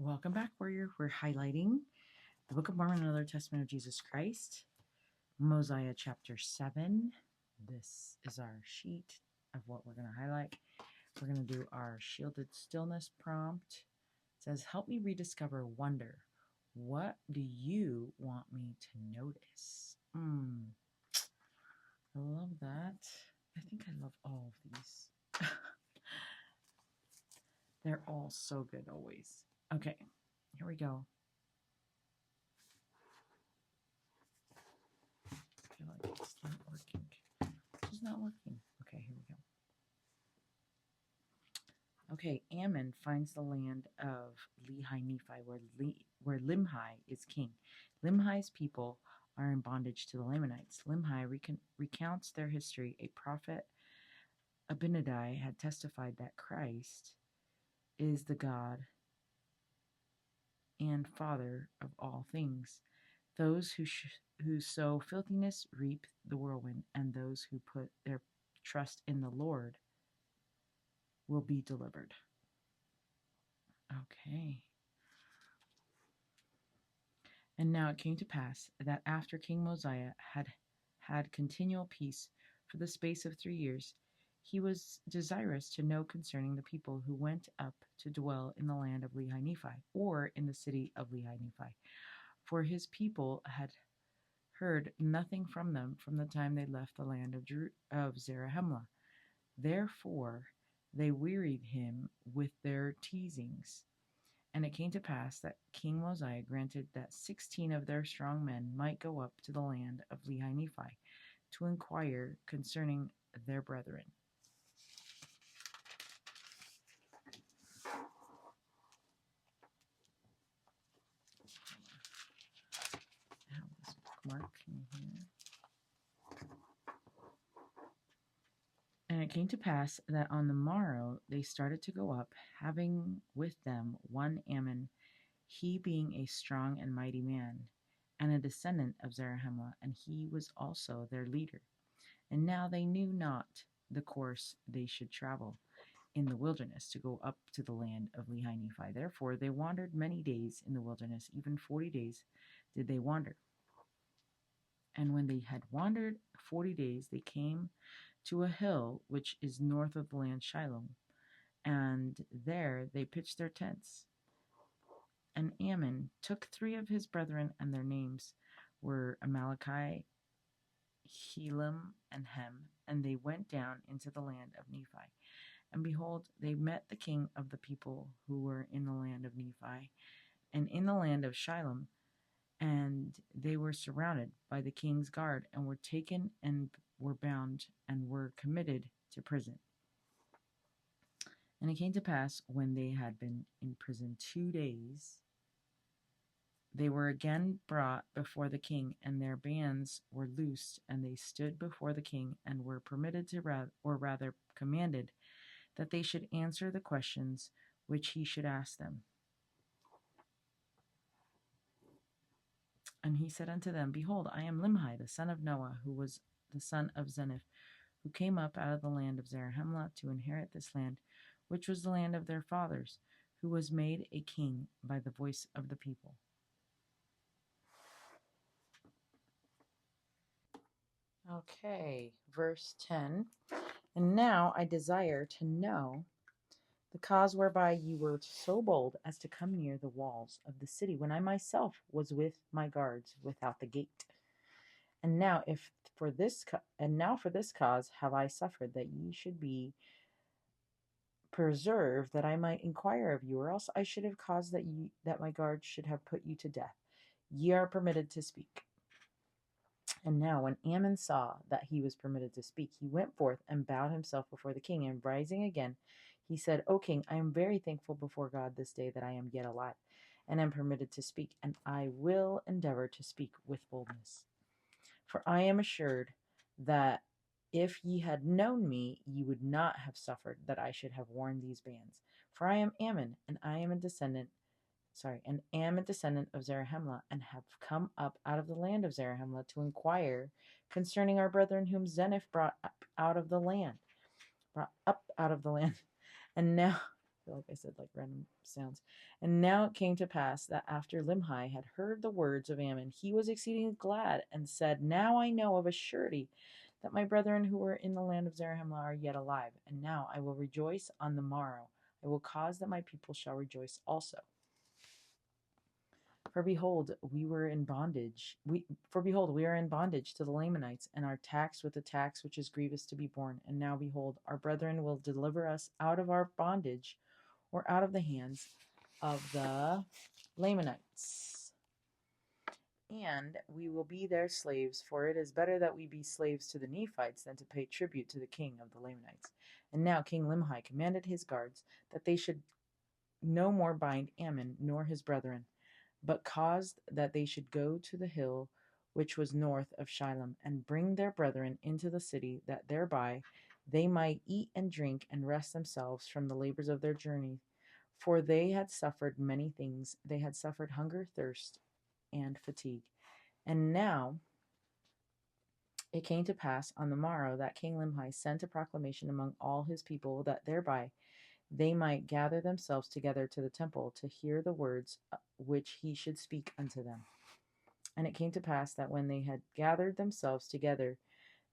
Welcome back, warrior. We're highlighting the Book of Mormon and Other Testament of Jesus Christ, Mosiah chapter 7. This is our sheet of what we're going to highlight. We're going to do our shielded stillness prompt. It says, help me rediscover wonder. What do you want me to notice? I love that. I think I love all of these. They're all so good always. Okay, here we go. I feel like it's not working. It's just not working. Okay, here we go. Okay, Ammon finds the land of Lehi Nephi, where Limhi is king. Limhi's people are in bondage to the Lamanites. Limhi recounts their history. A prophet, Abinadi, had testified that Christ is the God and Father of all things. Those who sow filthiness reap the whirlwind, and those who put their trust in the Lord will be delivered. Okay. And now it came to pass that after King Mosiah had continual peace for the space of 3 years, he was desirous to know concerning the people who went up to dwell in the land of Lehi Nephi, or in the city of Lehi Nephi. For his people had heard nothing from them from the time they left the land of Zarahemla. Therefore they wearied him with their teasings. And it came to pass that King Mosiah granted that 16 of their strong men might go up to the land of Lehi Nephi to inquire concerning their brethren. I have this bookmark in here. And it came to pass that on the morrow they started to go up, having with them one Ammon, he being a strong and mighty man, and a descendant of Zarahemla, and he was also their leader. And now they knew not the course they should travel in the wilderness to go up to the land of Lehi Nephi. Therefore they wandered many days in the wilderness, even 40 days did they wander. And when they had wandered 40 days, they came to a hill which is north of the land Shiloh, and there they pitched their tents. And Ammon took 3 of his brethren, and their names were Amaleki, Helam, and Hem, and they went down into the land of Nephi. And behold, they met the king of the people who were in the land of Nephi, and in the land of Shiloh, and they were surrounded by the king's guard, and were taken and were bound, and were committed to prison. And it came to pass, when they had been in prison 2 days, they were again brought before the king, and their bands were loosed, and they stood before the king, and were permitted to, or rather commanded, that they should answer the questions which he should ask them. And he said unto them, Behold, I am Limhi, the son of Noah, who was the son of Zeniff, who came up out of the land of Zarahemla to inherit this land, which was the land of their fathers, who was made a king by the voice of the people. Okay, verse 10. And now I desire to know the cause whereby you were so bold as to come near the walls of the city, when I myself was with my guards without the gate. And now for this cause have I suffered, that ye should be preserved, that I might inquire of you, or else I should have caused that my guards should have put you to death. Ye are permitted to speak. And now when Ammon saw that he was permitted to speak, he went forth and bowed himself before the king, and rising again, he said, O king, I am very thankful before God this day that I am yet alive, and am permitted to speak, and I will endeavor to speak with boldness. For I am assured that if ye had known me, ye would not have suffered that I should have worn these bands. For I am Ammon, and am a descendant of Zarahemla, and have come up out of the land of Zarahemla to inquire concerning our brethren whom Zeniff brought up out of the land. And now, feel like I said like random sounds. And now it came to pass that after Limhi had heard the words of Ammon, he was exceeding glad and said, Now I know of a surety that my brethren who were in the land of Zarahemla are yet alive, and now I will rejoice on the morrow. I will cause that my people shall rejoice also. For behold, we were in bondage. For behold, we are in bondage to the Lamanites, and are taxed with a tax which is grievous to be borne. And now behold, our brethren will deliver us out of our bondage, or out of the hands of the Lamanites. And we will be their slaves, for it is better that we be slaves to the Nephites than to pay tribute to the king of the Lamanites. And now King Limhi commanded his guards that they should no more bind Ammon nor his brethren, but caused that they should go to the hill which was north of Shilom, and bring their brethren into the city, that thereby they might eat and drink and rest themselves from the labors of their journey. For they had suffered many things. They had suffered hunger, thirst, and fatigue. And now it came to pass on the morrow that King Limhi sent a proclamation among all his people, that thereby they might gather themselves together to the temple to hear the words which he should speak unto them. And it came to pass that when they had gathered themselves together,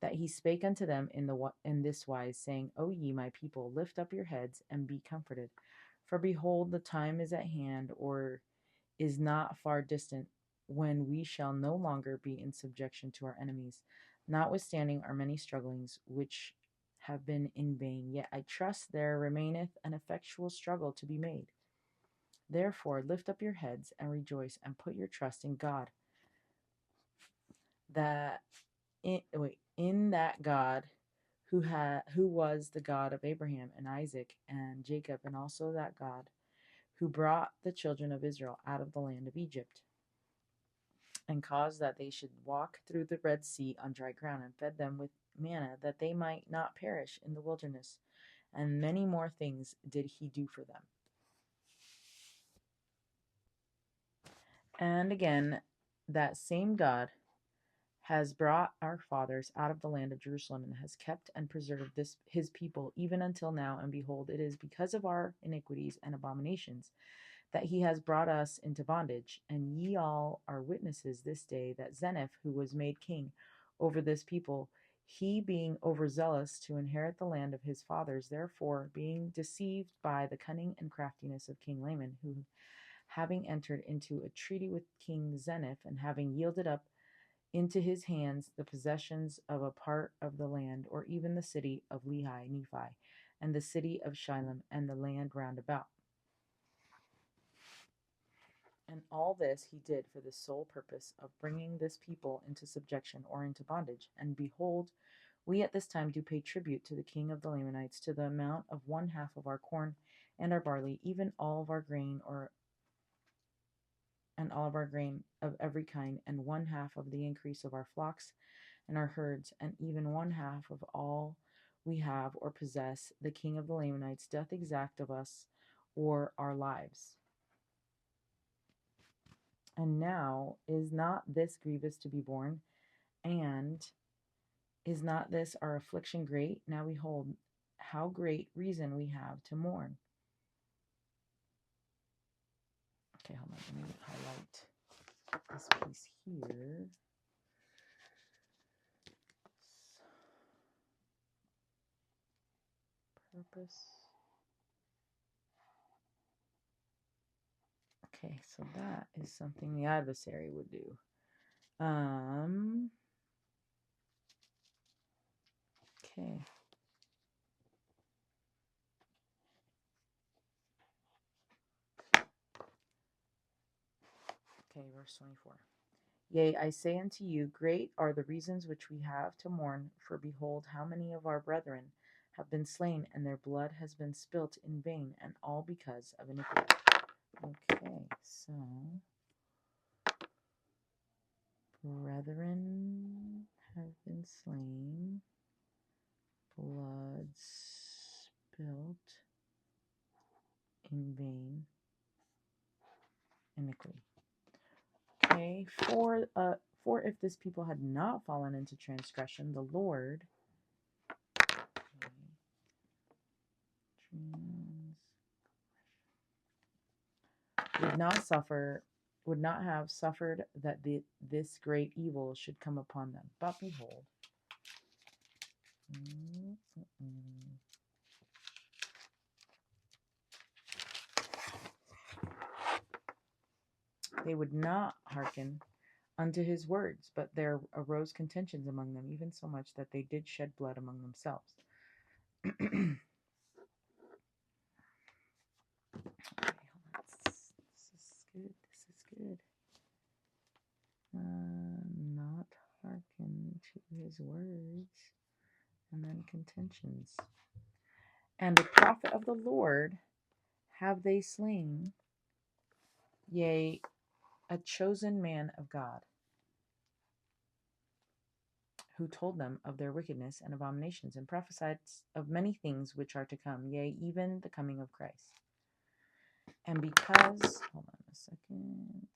that he spake unto them in this wise, saying, O ye my people, lift up your heads and be comforted. For behold, the time is at hand, or is not far distant, when we shall no longer be in subjection to our enemies, notwithstanding our many strugglings, which have been in vain. Yet I trust there remaineth an effectual struggle to be made. Therefore lift up your heads and rejoice, and put your trust in God, in that God who was the God of Abraham and Isaac and Jacob, and also that God who brought the children of Israel out of the land of Egypt, and caused that they should walk through the Red Sea on dry ground, and fed them with manna, that they might not perish in the wilderness. And many more things did he do for them. And again, that same God has brought our fathers out of the land of Jerusalem, and has kept and preserved his people even until now. And behold, it is because of our iniquities and abominations that he has brought us into bondage. And ye all are witnesses this day that Zeniff, who was made king over this people, he being overzealous to inherit the land of his fathers, therefore being deceived by the cunning and craftiness of King Laman, who, having entered into a treaty with King Zeniff, and having yielded up into his hands the possessions of a part of the land, or even the city of Lehi, Nephi, and the city of Shilom, and the land round about. And all this he did for the sole purpose of bringing this people into subjection, or into bondage. And behold, we at this time do pay tribute to the king of the Lamanites, to the amount of 1/2 of our corn and our barley, even all of our grain, and all of our grain of every kind, and 1/2 of the increase of our flocks and our herds, and even 1/2 of all we have or possess, the king of the Lamanites doth exact of us or our lives. And now is not this grievous to be borne, and is not this our affliction great? Now behold, how great reason we have to mourn. Okay, hold on, let me highlight this piece here. Purpose. Okay, so that is something the adversary would do. Okay. Okay, verse 24. Yea, I say unto you, great are the reasons which we have to mourn, for behold, how many of our brethren have been slain, and their blood has been spilt in vain, and all because of iniquity. Okay, so brethren have been slain, blood spilt in vain, iniquity. Okay, for if this people had not fallen into transgression, the Lord, would not have suffered that this great evil should come upon them. But behold, they would not hearken unto his words, but there arose contentions among them, even so much that they did shed blood among themselves. Okay, hold on. This is good. This is good. Not hearken to his words, and then contentions. And the prophet of the Lord have they slain, yea, a chosen man of God, who told them of their wickedness and abominations, and prophesied of many things which are to come, yea, even the coming of Christ. And because, hold on a second,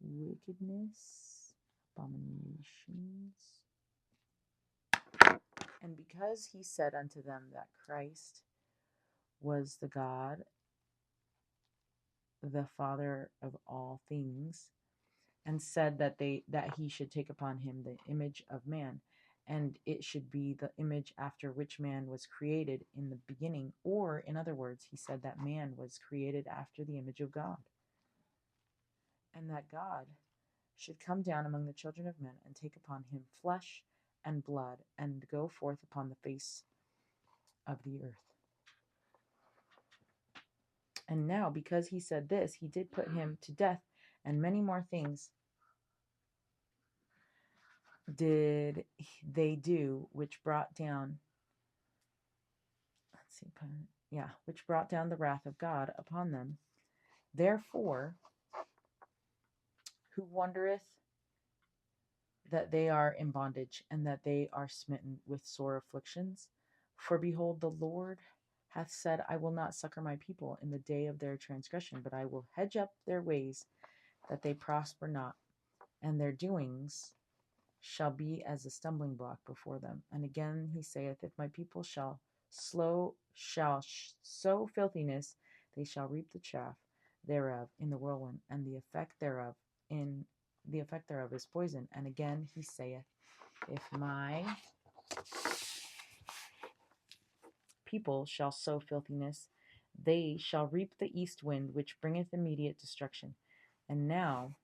wickedness, abominations, and because he said unto them that Christ was the God, the Father of all things, and said that he should take upon him the image of man, and it should be the image after which man was created in the beginning. Or, in other words, he said that man was created after the image of God, and that God should come down among the children of men and take upon him flesh and blood, and go forth upon the face of the earth. And now, because he said this, he did put him to death, and many more things did they do, which brought down, which brought down the wrath of God upon them. Therefore, who wondereth that they are in bondage, and that they are smitten with sore afflictions? For behold, the Lord hath said, I will not succor my people in the day of their transgression, but I will hedge up their ways, that they prosper not, and their doings shall be as a stumbling block before them. And again he saith, if my people shall sow filthiness, they shall reap the chaff thereof in the whirlwind, and the effect thereof is poison. And again he saith, if my people shall sow filthiness, they shall reap the east wind, which bringeth immediate destruction. And now,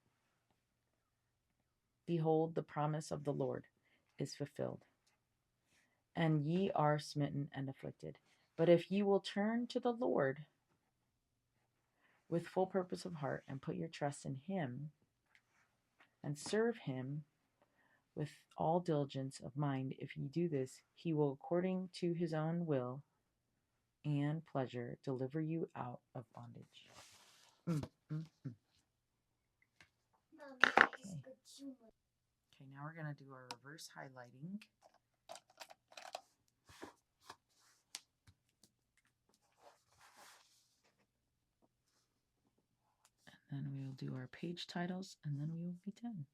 behold, the promise of the Lord is fulfilled, and ye are smitten and afflicted. But if ye will turn to the Lord with full purpose of heart, and put your trust in him, and serve him with all diligence of mind, if ye do this, he will, according to his own will and pleasure, deliver you out of bondage. Okay, now we're going to do our reverse highlighting. And then we will do our page titles, and then we will be done.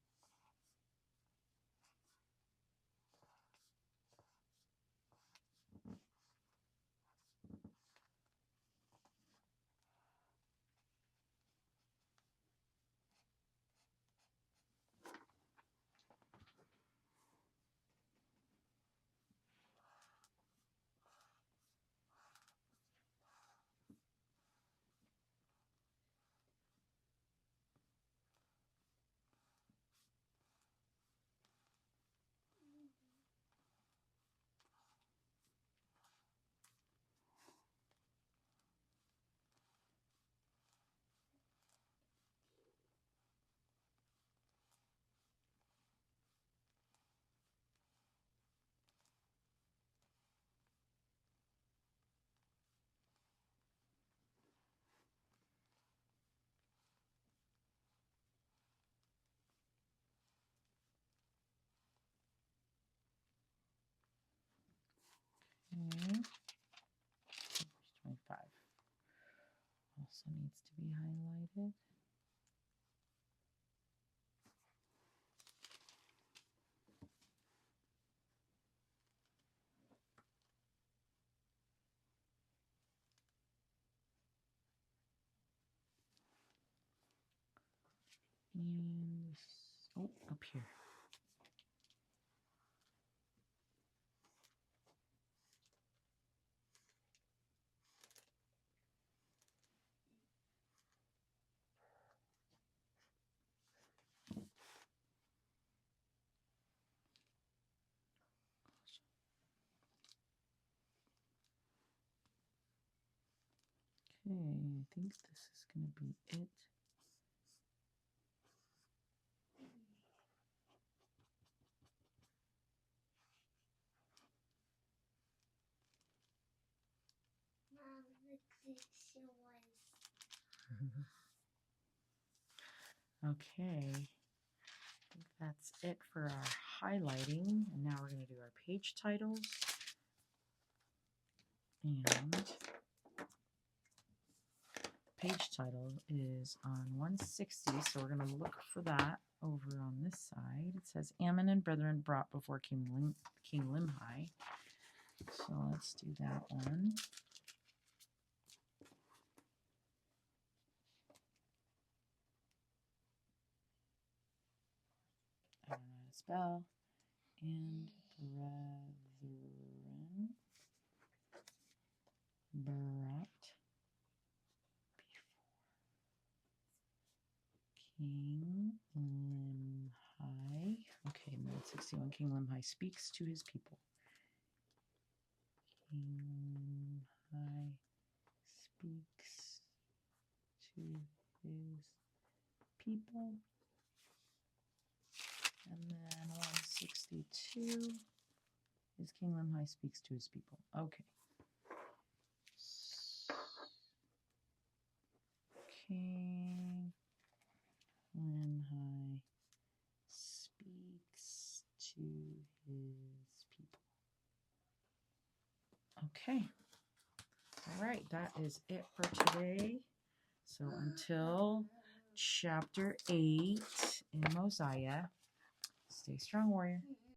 Okay. Verse 25 also needs to be highlighted. And oh, up here. Okay, I think this is going to be it. Okay, I think that's it for our highlighting. And now we're going to do our page titles. And page title is on 160, so we're going to look for that over on this side. It says Ammon and brethren brought before King Limhi. So let's do that one. I don't know how to spell. And brethren brought King Limhi. Okay, 961. King Limhi speaks to his people. King Limhi speaks to his people. And then 162 is King Limhi speaks to his people. Okay. King Limhi speaks to his people. Okay. All right, that is it for today. So until chapter 8 in Mosiah, stay strong, warrior.